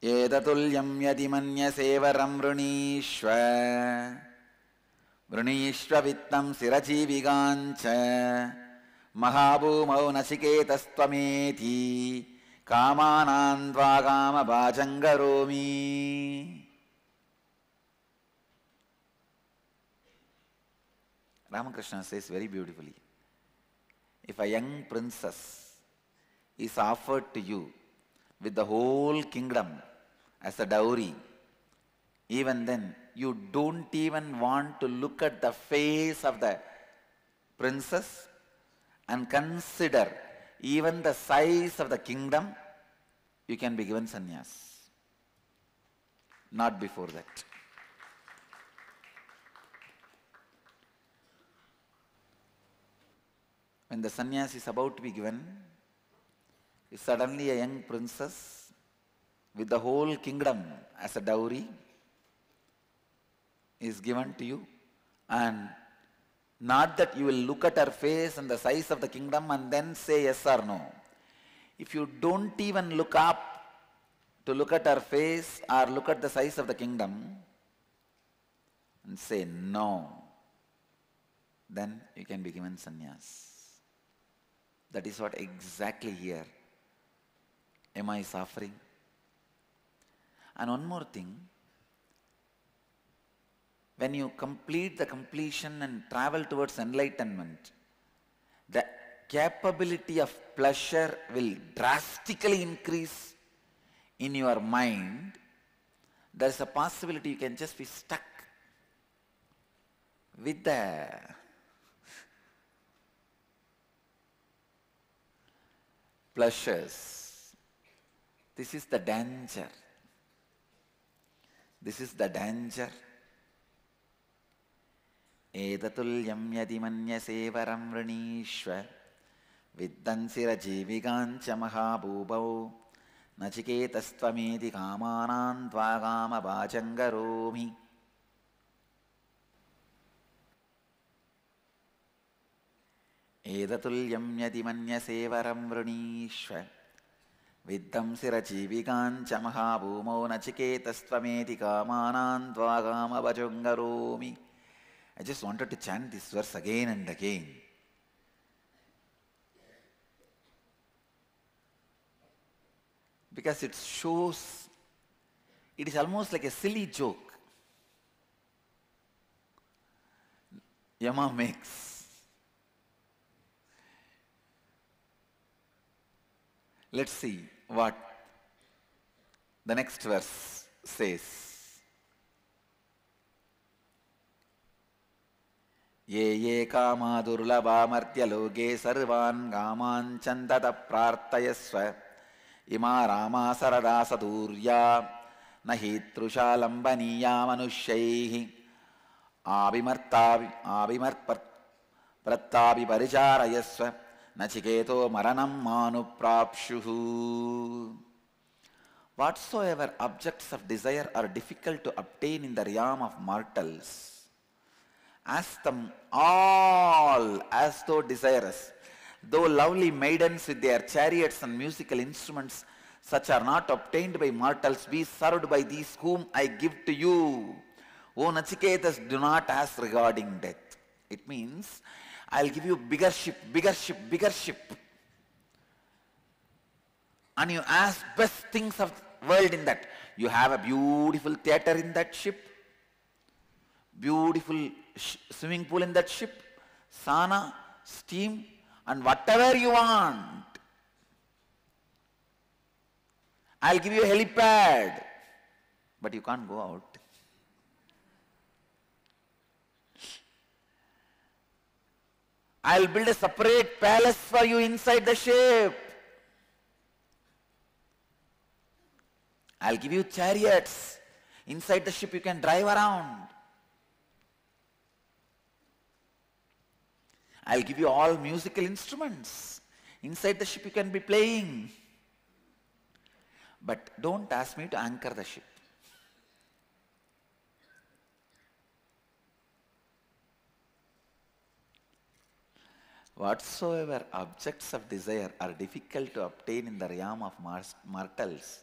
एततुल्यं यदि मन्यसे वरं वृणीष्व वृणीष्व वित्तं स्थिरजीविकाञ्च महाभूमौ नचिकेतस्त्वमेति कामानां त्वा कामभाजं करोमि. Ramakrishna says very beautifully, if a young princess is offered to you with the whole kingdom as a dowry, even then you don't even want to look at the face of the princess and consider even the size of the kingdom, you can be given sannyas. Not before that. When the sannyas is about to be given, if suddenly a young princess with the whole kingdom as a dowry is given to you, and not that you will look at her face and the size of the kingdom and then say yes or no. If you don't even look up to look at her face or look at the size of the kingdom and say no, then you can be given sannyas. That is what exactly here Yama is offering. And one more thing, when you complete the completion and travel towards enlightenment, the capability of pleasure will drastically increase in your mind. There is a possibility you can just be stuck with the pleasures. This is the danger. This is the danger. Etatulyam yadi manyase varam vrinishva viddansira jivigancha mahabhubau nachiketastvameti kamanan tvagama bhajangaromi. Etatulyam yadi manyase varam vrinishva viddamsira jivigancha mahabhumau nachiketastvameti kamanan tvagama bhajangaromi. I just wanted to chant this verse again and again. Because it shows, it is almost like a silly joke Yama makes. Let's see what the next verse says. Ye ye kama durlabha martya loge sarvan gaman chandata prartayasva ima rama sarada sadurya nahi trusha lambaniya manushyaih abhimart prattabi paricharayasva nachiketo maranam manu prapshuhu. Whatsoever objects of desire are difficult to obtain in the realm of mortals, ask them all as though desirous. Though lovely maidens with their chariots and musical instruments, such are not obtained by mortals, be served by these whom I give to you. O Nachiketas, do not ask regarding death. It means, I'll give you bigger ship, bigger ship, bigger ship. And you ask best things of the world in that. You have a beautiful theater in that ship, beautiful swimming pool in that ship, sauna, steam, and whatever you want. I'll give you a helipad, but you can't go out. I'll build a separate palace for you inside the ship. I'll give you chariots. Inside the ship you can drive around. I'll give you all musical instruments. Inside the ship you can be playing. But don't ask me to anchor the ship. Whatsoever objects of desire are difficult to obtain in the realm of mortals,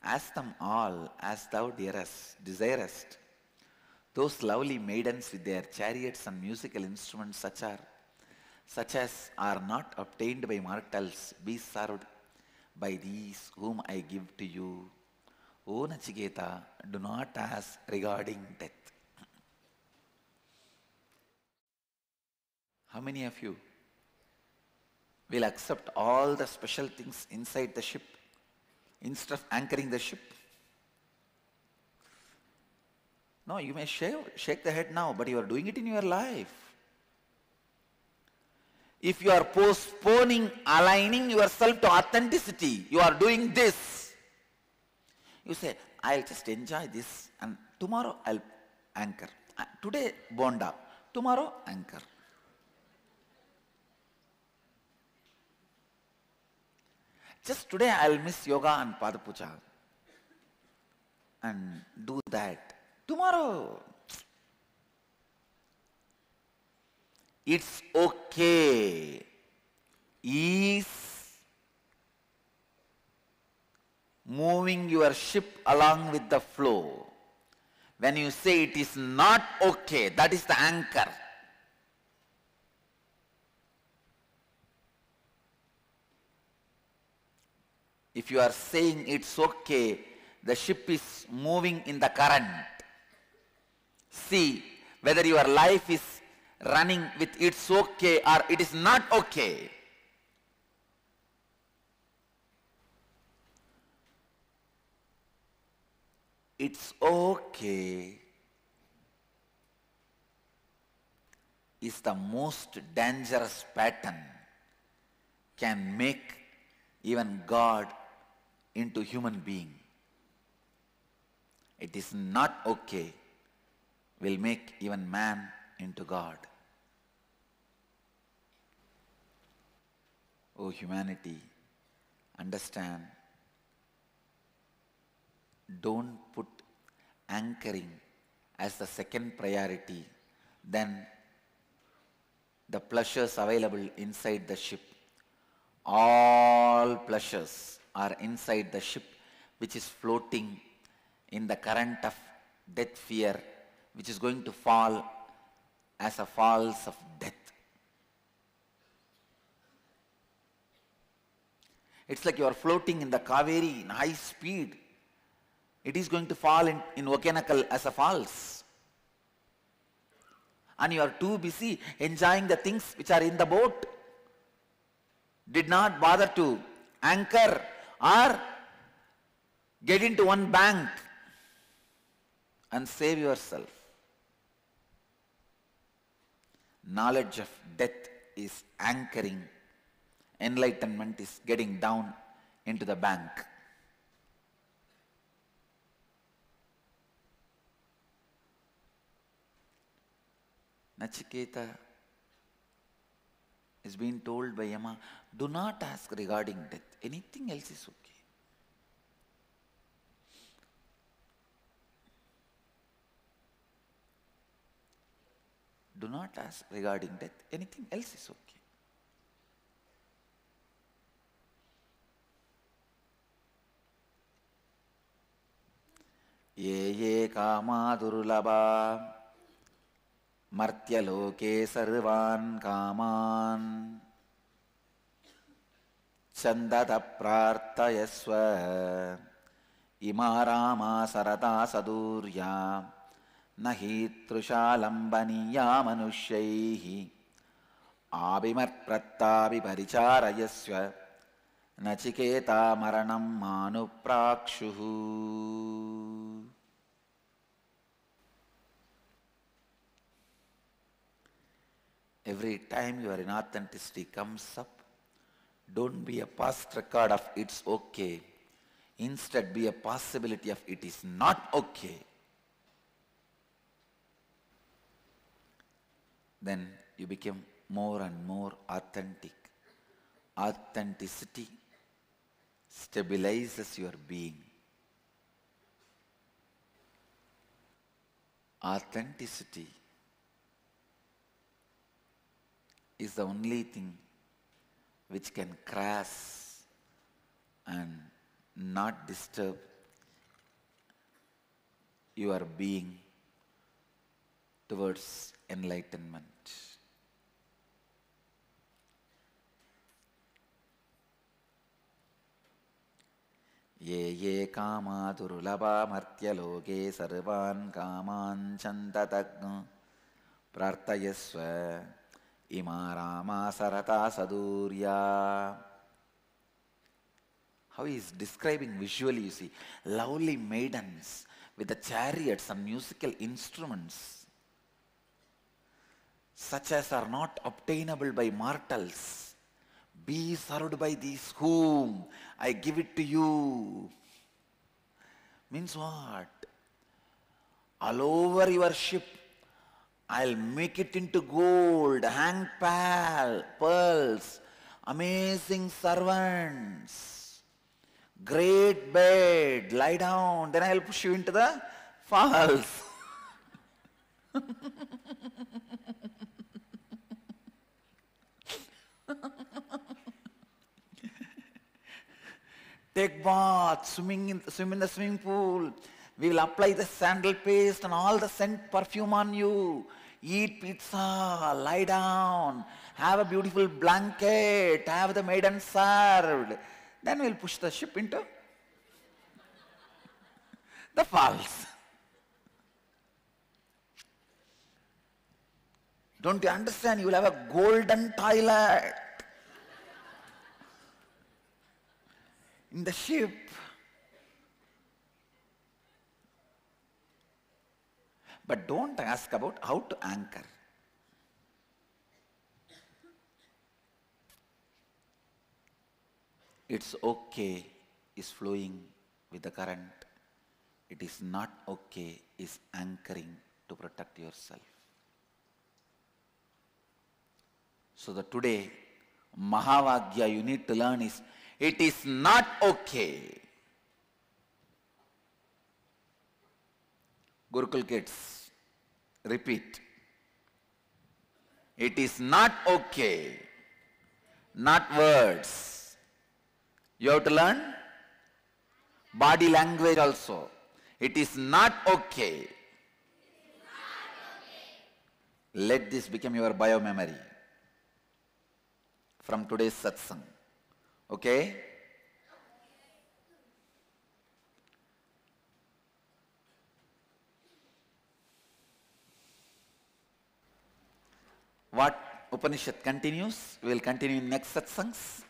Ask them all as thou desirest. Those lovely maidens with their chariots and musical instruments such as are not obtained by mortals, be served by these whom I give to you. O Nachiketa, do not ask regarding death. How many of you will accept all the special things inside the ship instead of anchoring the ship? No, you may shake the head now, but you are doing it in your life. If you are postponing, aligning yourself to authenticity, you are doing this. You say, I'll just enjoy this and tomorrow I'll anchor. Today, bonda. Tomorrow, anchor. Just today I'll miss yoga and padapuja and do that. Tomorrow, it's okay. Is moving your ship along with the flow. When you say it is not okay, that is the anchor. If you are saying it's okay, the ship is moving in the current. See whether your life is running with it's okay or it is not okay. It's okay is the most dangerous pattern, can make even God into human being. It is not okay will make even man into God. Oh humanity, understand, don't put anchoring as the second priority than the pleasures available inside the ship. All pleasures are inside the ship which is floating in the current of death fear, which is going to fall as a falls of death. It's like you are floating in the Kaveri in high speed. It is going to fall in Okenakal as a falls. And you are too busy enjoying the things which are in the boat. Did not bother to anchor or get into one bank and save yourself. Knowledge of death is anchoring. Enlightenment is getting down into the bank. Nachiketa is being told by Yama, do not ask regarding death. Anything else is okay. Do not ask regarding death. Anything else is okay. Ye ye kama durlabha martyaloke sarvan kaman chandata prarthayasva imarama sarata sadurya nahi trushalambaniya manushyaih abhimarprattabi paricharayasva nachiketa maranam manuprakshuhu. Every time your inauthenticity comes up, don't be a past record of it's okay. Instead, be a possibility of it is not okay. Then you become more and more authentic. Authenticity stabilizes your being. Authenticity is the only thing which can crash and not disturb your being towards enlightenment. Ye ye kama durlabha martyaloke sarvan kaman chantatagna prarthayasva imarama sarata sadurya. How he is describing visually, you see, lovely maidens with the chariots and musical instruments, such as are not obtainable by mortals. Be served by these whom I give it to you. Means what? All over your ship, I'll make it into gold, hang pearls, amazing servants, great bed, lie down, then I'll push you into the falls. Take bath, swim in the swimming pool. We will apply the sandal paste and all the scent perfume on you. Eat pizza, lie down, have a beautiful blanket, have the maiden served. Then we'll push the ship into the falls. Don't you understand? You will have a golden toilet in the ship. But don't ask about how to anchor. It's okay is flowing with the current. It is not okay is anchoring to protect yourself. So that today, Mahavagya you need to learn is, it is not okay. Gurukul kids, repeat. It is not okay. Not words. You have to learn body language also. It is not okay. Let this become your bio-memory from today's satsang. Okay? What Upanishad continues, we will continue in next satsangs.